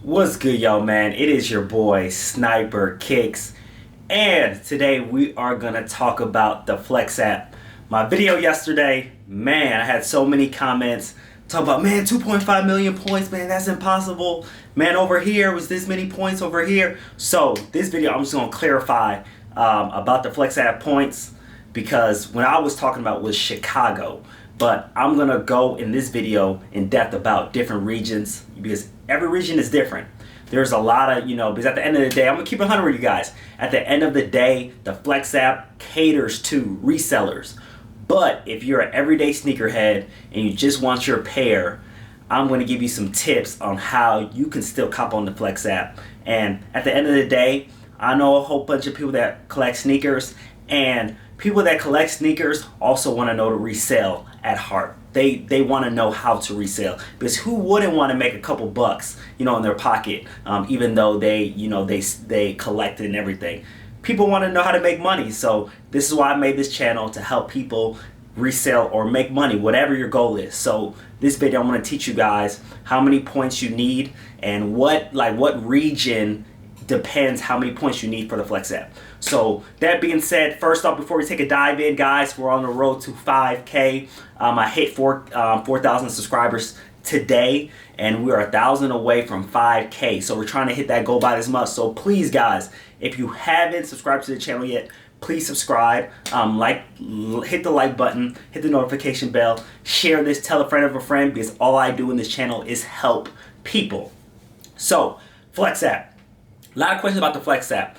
What's good, y'all, man? It is your boy Sniper Kicks, and today we are gonna talk about the FLX app. My video yesterday, man, I had so many comments talking about, man, 2.5 million points, man, that's impossible. Man, over here was this many points over here. So this video, I'm just gonna clarify about the FLX app points, because when I was talking about was Chicago. But I'm gonna go in this video in depth about different regions, because every region is different. There's a lot of, because at the end of the day, I'm gonna keep it 100 with you guys. At the end of the day, the FLX app caters to resellers. But if you're an everyday sneakerhead and you just want your pair, I'm gonna give you some tips on how you can still cop on the FLX app. And at the end of the day, I know a whole bunch of people that collect sneakers, and people that collect sneakers also want to know to resell at heart. They want to know how to resell, because who wouldn't want to make a couple bucks, in their pocket, even though they collect it and everything. People want to know how to make money, so this is why I made this channel, to help people resell or make money, whatever your goal is. So this video, I'm going to teach you guys how many points you need, and what region depends how many points you need for the FLX app. So that being said, first off, before we take a dive in, guys, we're on the road to 5K. I hit 4,000 subscribers today, and we're 1,000 away from 5K. So we're trying to hit that goal by this month. So please, guys, if you haven't subscribed to the channel yet, please subscribe, hit the like button, hit the notification bell, share this, tell a friend of a friend, because all I do in this channel is help people. So FLX app. A lot of questions about the FLX app.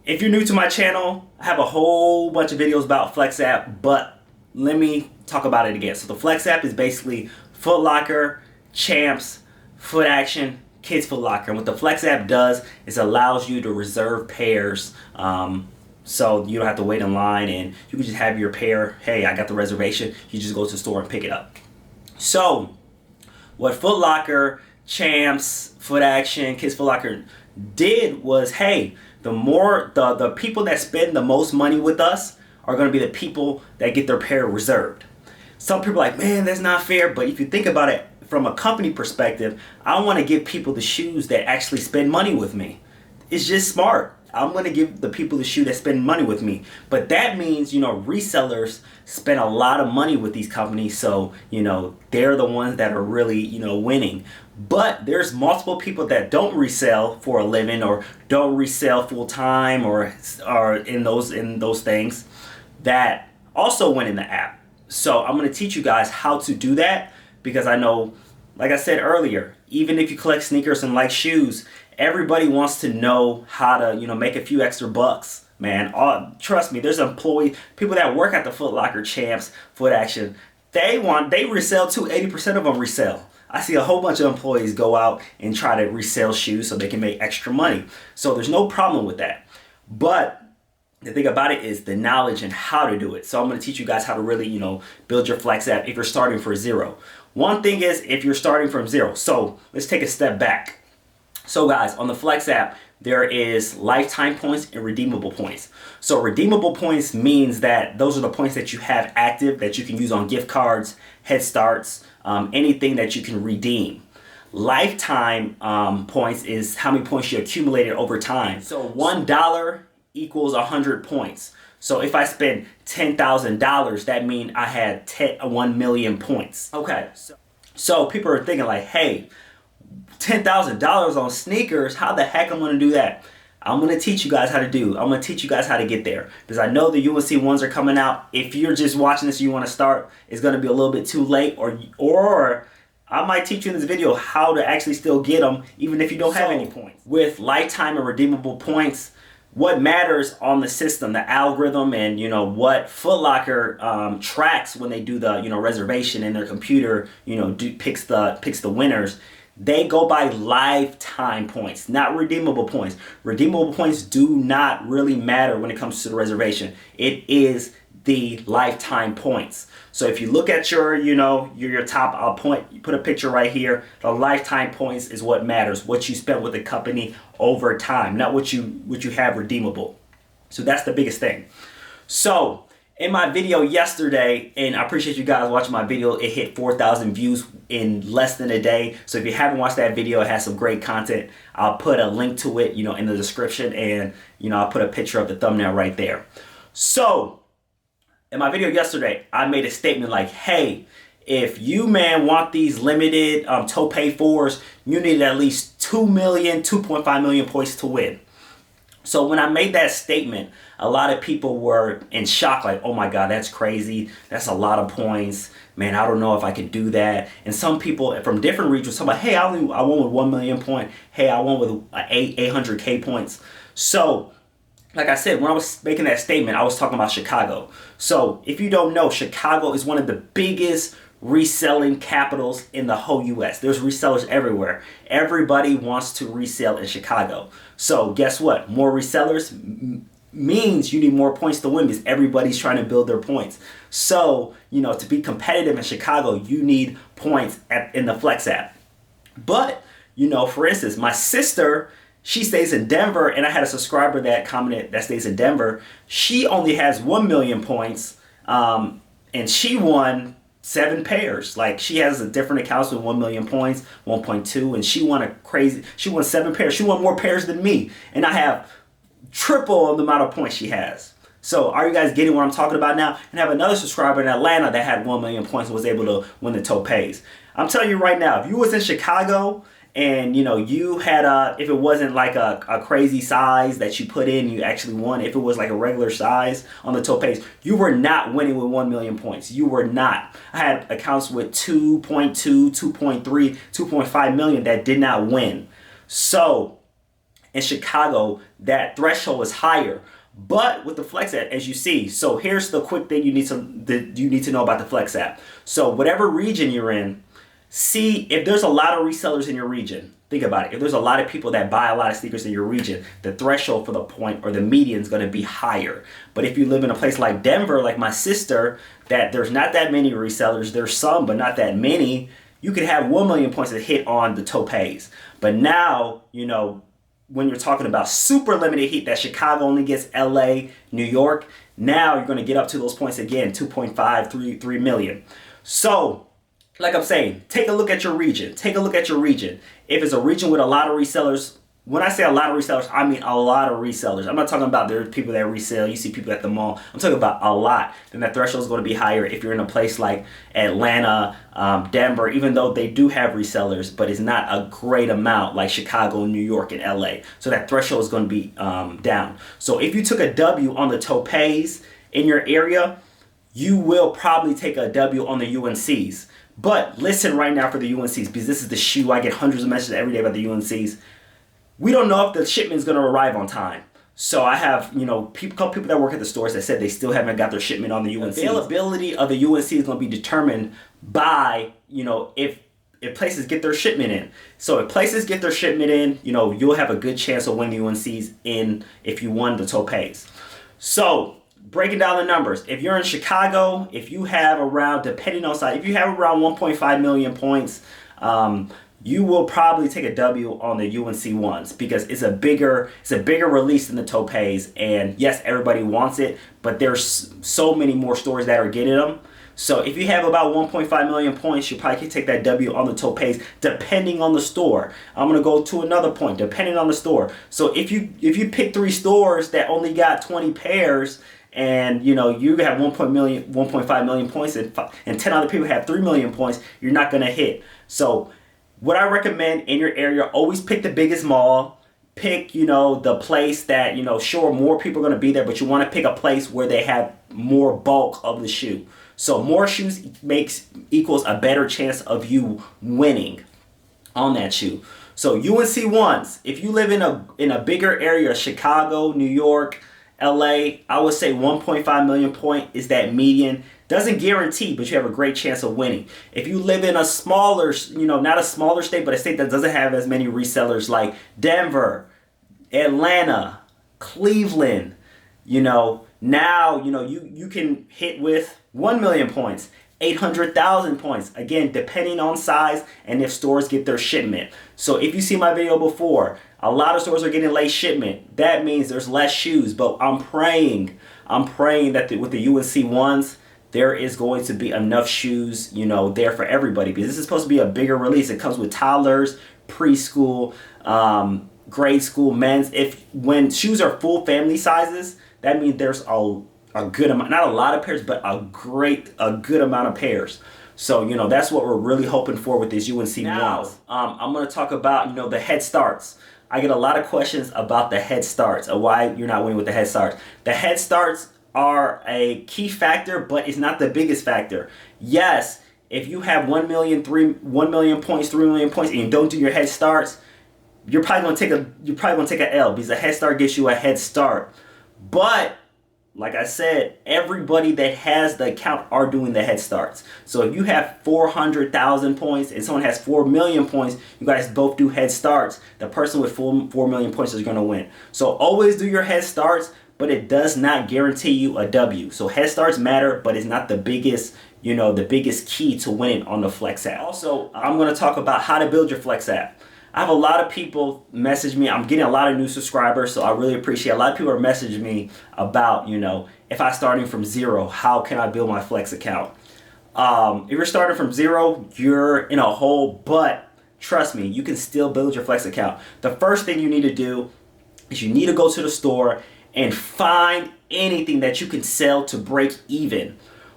If you're new to my channel, I have a whole bunch of videos about FLX app, but let me talk about it again. So the FLX app is basically Foot Locker, Champs, Foot Action, Kids Foot Locker. And what the FLX app does is allows you to reserve pairs, so you don't have to wait in line, and you can just have your pair. Hey, I got the reservation. You just go to the store and pick it up. So what Foot Locker, Champs, Foot Action, Kids Foot Locker did was, hey, the people that spend the most money with us are going to be the people that get their pair reserved. Some people are like, man, that's not fair. But if you think about it from a company perspective, I want to give people the shoes that actually spend money with me. It's just smart. I'm going to give the people the shoe that spend money with me. But that means, resellers spend a lot of money with these companies. So, they're the ones that are really, winning. But there's multiple people that don't resell for a living, or don't resell full time, or are in those things, that also win in the app. So I'm going to teach you guys how to do that, because I know, like I said earlier, even if you collect sneakers and like shoes, everybody wants to know how to, make a few extra bucks, man. Trust me, there's people that work at the Foot Locker, Champs, Foot Action. They resell too. 80% of them resell. I see a whole bunch of employees go out and try to resell shoes so they can make extra money. So there's no problem with that. But the thing about it is the knowledge and how to do it. So I'm going to teach you guys how to really, build your FLX app if you're starting from zero. One thing is, if you're starting from zero. So let's take a step back. So guys, on the FLX app, there is lifetime points and redeemable points. So redeemable points means that those are the points that you have active that you can use on gift cards, Headstarts, anything that you can redeem. Lifetime points is how many points you accumulated over time. So $1 equals 100 points. So if I spend $10,000, that means I had 1 million points. Okay, so people are thinking like, hey, $10,000 on sneakers, how the heck I'm going to do that? I'm going to teach you guys how to do. I'm going to teach you guys how to get there, because I know the UNC ones are coming out. If you're just watching this and you want to start, it's going to be a little bit too late, or I might teach you in this video how to actually still get them even if you don't have any points. With lifetime and redeemable points, what matters on the system, the algorithm, and what Foot Locker tracks when they do the reservation in their computer, picks the winners. They go by lifetime points, not redeemable points. Redeemable points do not really matter when it comes to the reservation. It is the lifetime points. So if you look at your top point, you put a picture right here. The lifetime points is what matters. What you spent with the company over time, not what you have redeemable. So that's the biggest thing. So In my video yesterday, and I appreciate you guys watching my video, it hit 4,000 views in less than a day. So if you haven't watched that video, it has some great content. I'll put a link to it, in the description, and I'll put a picture of the thumbnail right there. So in my video yesterday, I made a statement like, hey, if you, man, want these limited tope 4s, you need at least 2.5 million points to win. So when I made that statement, a lot of people were in shock, like, oh my God, that's crazy. That's a lot of points. Man, I don't know if I could do that. And some people from different regions talking about, hey, I won with 1 million points. Hey, I won with 800K points. So like I said, when I was making that statement, I was talking about Chicago. So if you don't know, Chicago is one of the biggest reselling capitals in the whole US. There's resellers everywhere. Everybody wants to resell in Chicago. So guess what? More resellers means you need more points to win because everybody's trying to build their points. So, to be competitive in Chicago, you need points in the FLX app. But, for instance, my sister, she stays in Denver, and I had a subscriber that commented that stays in Denver. She only has 1 million points, and she won 7 pairs. Like, she has a different accounts with 1 million points, 1.2, and she won 7 pairs. She won more pairs than me, and I have triple the amount of points she has. So are you guys getting what I'm talking about now? And I have another subscriber in Atlanta that had 1 million points and was able to win the topes. I'm telling you right now, if you was in Chicago and you had if it wasn't like a crazy size that you put in, you actually won. If it was like a regular size on the topes, you were not winning with 1 million points. You were not. I had accounts with 2.2, 2.3, 2.5 million that did not win. So in Chicago, that threshold is higher. But with the FLX app, as you see, so here's the quick thing you need to know about the FLX app. So whatever region you're in, see if there's a lot of resellers in your region. Think about it. If there's a lot of people that buy a lot of sneakers in your region, the threshold for the point or the median is going to be higher. But if you live in a place like Denver, like my sister, that there's not that many resellers, there's some, but not that many, you could have 1 million points to hit on the topes. But now, when you're talking about super limited heat that Chicago only gets LA, New York, now you're going to get up to those points again, 2.5, 3 million. So, like I'm saying, take a look at your region. Take a look at your region. If it's a region with a lot of resellers, when I say a lot of resellers, I mean a lot of resellers. I'm not talking about there's people that resell. You see people at the mall. I'm talking about a lot. Then that threshold is going to be higher if you're in a place like Atlanta, Denver, even though they do have resellers, but it's not a great amount like Chicago, New York, and LA. So that threshold is going to be down. So if you took a W on the topes in your area, you will probably take a W on the UNCs. But listen right now for the UNCs, because this is the shoe. I get hundreds of messages every day about the UNCs. We don't know if the shipment is going to arrive on time. So I have, people that work at the stores that said they still haven't got their shipment on the UNC. The availability of the UNC is going to be determined by, if places get their shipment in. So if places get their shipment in, you'll have a good chance of winning the UNCs in if you won the topes. So breaking down the numbers, if you're in Chicago, if you have around, depending on size, if you have around 1.5 million points, you will probably take a W on the UNC ones because it's a bigger release than the topes. And yes, everybody wants it, but there's so many more stores that are getting them. So if you have about 1.5 million points, you probably can take that W on the topes depending on the store. I'm gonna go to another point, depending on the store. So if you pick 3 stores that only got 20 pairs, and you have 1.5 million points, and 10 other people have 3 million points, you're not gonna hit. So what I recommend in your area, always pick the biggest mall. Pick, the place that, sure, more people are going to be there, but you want to pick a place where they have more bulk of the shoe. So more shoes equals a better chance of you winning on that shoe. So UNC ones, if you live in a bigger area, Chicago, New York, LA, I would say 1.5 million point is that median. Doesn't guarantee, but you have a great chance of winning. If you live in a smaller, not a smaller state, but a state that doesn't have as many resellers like Denver, Atlanta, Cleveland, now, you can hit with 1 million points. 800,000 points. Again, depending on size and if stores get their shipment. So if you see my video before, a lot of stores are getting late shipment. That means there's less shoes. But I'm praying that with the UNC ones, there is going to be enough shoes, there for everybody, because this is supposed to be a bigger release. It comes with toddlers, preschool, grade school, men's. When shoes are full family sizes, that means there's a good amount, not a lot of pairs, but a good amount of pairs. So, that's what we're really hoping for with these UNC ones. I'm going to talk about, the Headstarts. I get a lot of questions about the Headstarts and why you're not winning with the Headstarts. The Headstarts are a key factor, but it's not the biggest factor. Yes, if you have 1 million points, 3 million points, and you don't do your Headstarts, you're probably gonna take an L, because a Head Start gets you a head start. But like I said, everybody that has the account are doing the Headstarts. So if you have 400,000 points and someone has 4 million points, you guys both do Headstarts. The person with 4 million points is gonna win. So always do your Headstarts, but it does not guarantee you a W. So Headstarts matter, but it's not the biggest, the biggest key to winning on the Flex app. Also, I'm going to talk about how to build your Flex app. I have a lot of people message me. I'm getting a lot of new subscribers, so I really appreciate it. A lot of people are messaging me about, if I'm starting from zero, how can I build my Flex account? If you're starting from zero, you're in a hole, but trust me, you can still build your Flex account. The first thing you need to do is you need to go to the store and find anything that you can sell to break even.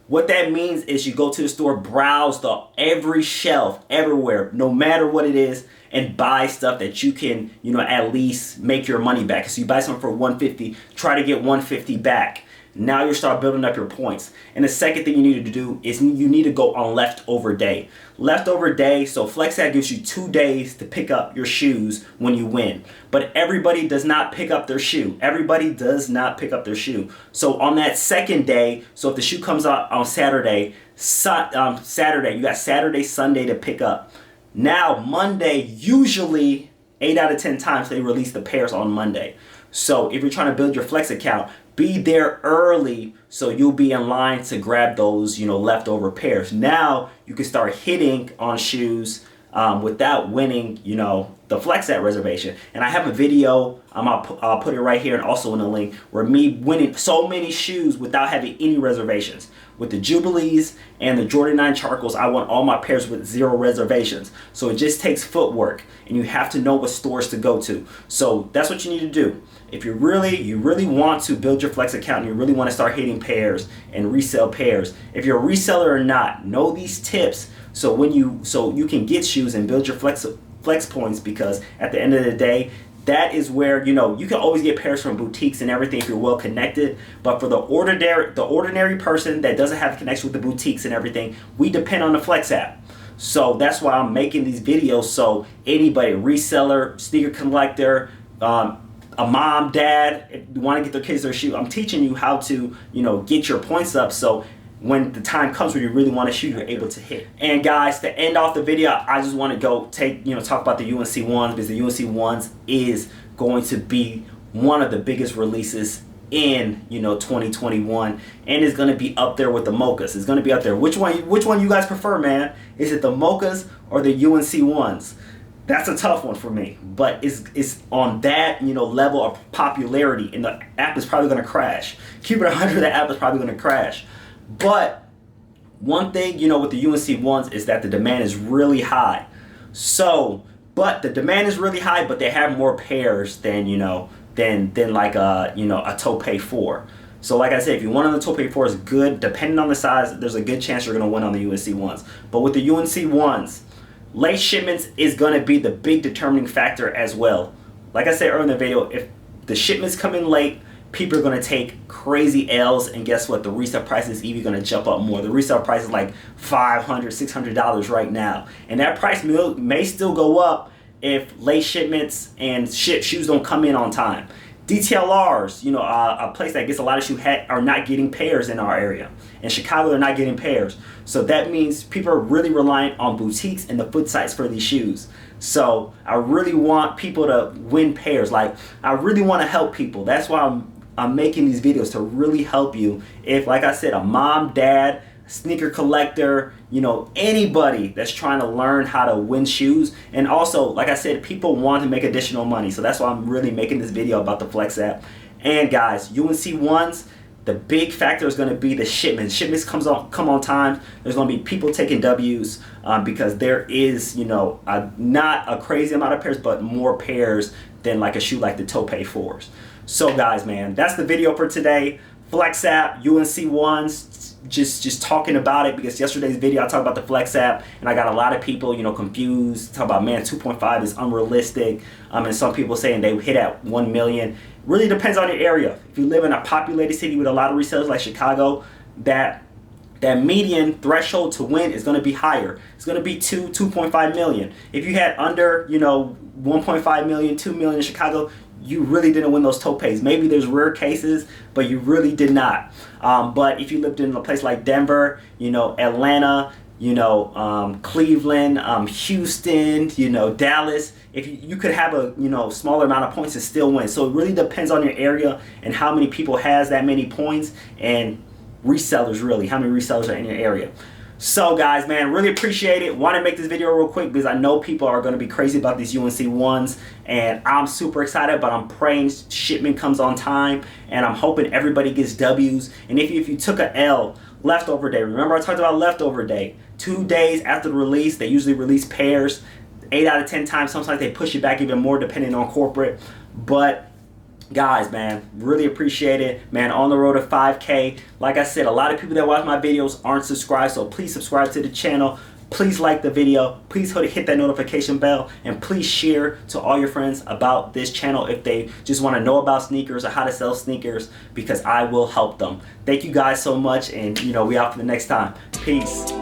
What that means is you go to the store, browse every shelf, everywhere, no matter what it is, and buy stuff that you can, at least make your money back. So you buy something for $150, try to get $150 back. Now you start building up your points. And the second thing you need to do is you need to go on leftover day. Leftover day, so Flex App gives you 2 days to pick up your shoes when you win. But everybody does not pick up their shoe. Everybody does not pick up their shoe. So on that second day, so if the shoe comes out on Saturday, you got Saturday, Sunday to pick up. Now Monday, usually 8 out of 10 times they release the pairs on Monday. So if you're trying to build your Flex account, be there early so you'll be in line to grab those, leftover pairs. Now you can start hitting on shoes without winning, the Flex App reservation. And I have a video, I'll put it right here and also in the link, where me winning so many shoes without having any reservations. With the Jubilees and the Jordan 9 Charcoals, I won all my pairs with 0 reservations. So it just takes footwork, and you have to know what stores to go to. So that's what you need to do. If you really want to build your Flex account and you really want to start hitting pairs and resell pairs, if you're a reseller or not, know these tips so you can get shoes and build your Flex points, because at the end of the day, that is where, you can always get pairs from boutiques and everything if you're well connected. But for the ordinary person that doesn't have a connection with the boutiques and everything, we depend on the Flex app. So that's why I'm making these videos, so anybody, reseller, sneaker collector, a mom, dad, if you want to get their kids their shoe, I'm teaching you how to, get your points up, so when the time comes where you really want to shoot, you're able to hit. And guys, to end off the video, I just want to talk about the UNC ones, because the UNC ones is going to be one of the biggest releases in 2021, and it's going to be up there with the mochas. It's going to be up there. Which one you guys prefer, man? Is it the mochas or the UNC ones? That's a tough one for me, but it's on that level of popularity, and the app is probably going to crash. Keep it 100, the app is probably going to crash. But one thing with the UNC ones is that the demand is really high. But the demand is really high, but they have more pairs than like a Tope 4. So like I said, if you want on the Tope 4 is good, depending on the size, there's a good chance you're going to win on the UNC ones. But with the UNC ones, late shipments is going to be the big determining factor as well. Like I said earlier in the video, if the shipments come in late, people are going to take crazy L's, and guess what? The resale price is even going to jump up more. The resale price is like $500, $600 right now. And that price may still go up if late shipments and shoes don't come in on time. DTLRs, a place that gets a lot of shoes are not getting pairs in our area. In Chicago, they're not getting pairs. So that means people are really reliant on boutiques and the foot sites for these shoes. So I really want people to win pairs. Like, I really want to help people. That's why I'm making these videos, to really help you. If, like I said, a mom, dad sneaker collector, you know, anybody that's trying to learn how to win shoes. And also, like I said, people want to make additional money. So that's why I'm really making this video about the FLX app. And guys, UNC ones, the big factor is going to be the shipments. Shipments come on time. There's going to be people taking W's because there is, you know, not a crazy amount of pairs, but more pairs than like a shoe like the Tope 4s. So guys, man, that's the video for today. FLX app, UNC ones, just talking about it because yesterday's video I talked about the FLX app and I got a lot of people, you know, confused, talk about, man, 2.5 is unrealistic, and some people saying they hit at 1 million. Really depends on your area. If you live in a populated city with a lot of resellers like Chicago, that median threshold to win is going to be higher. It's going to be 2.5 million. If you had under, you know, 1.5 million, 2 million in Chicago, you really didn't win those topes. Maybe there's rare cases, but you really did not. But if you lived in a place like Denver, you know, Atlanta, you know, Cleveland, Houston, you know, Dallas, if you could have a, you know, smaller amount of points and still win. So it really depends on your area and how many people has that many points, and resellers, really, how many resellers are in your area. So guys, man, really appreciate it. Want to make this video real quick because I know people are going to be crazy about these UNC ones, and I'm super excited, but I'm praying shipment comes on time, and I'm hoping everybody gets W's. And if you took a L, leftover day, remember I talked about leftover day, 2 days after the release, they usually release pairs 8 out of 10 times. Sometimes they push it back even more depending on corporate. But guys, man, really appreciate it, man. On the road to 5K. Like I said, a lot of people that watch my videos aren't subscribed, so please subscribe to the channel. Please like the video. Please hit that notification bell, and please share to all your friends about this channel if they just want to know about sneakers or how to sell sneakers, because I will help them. Thank you guys so much, and you know, we out for the next time. Peace.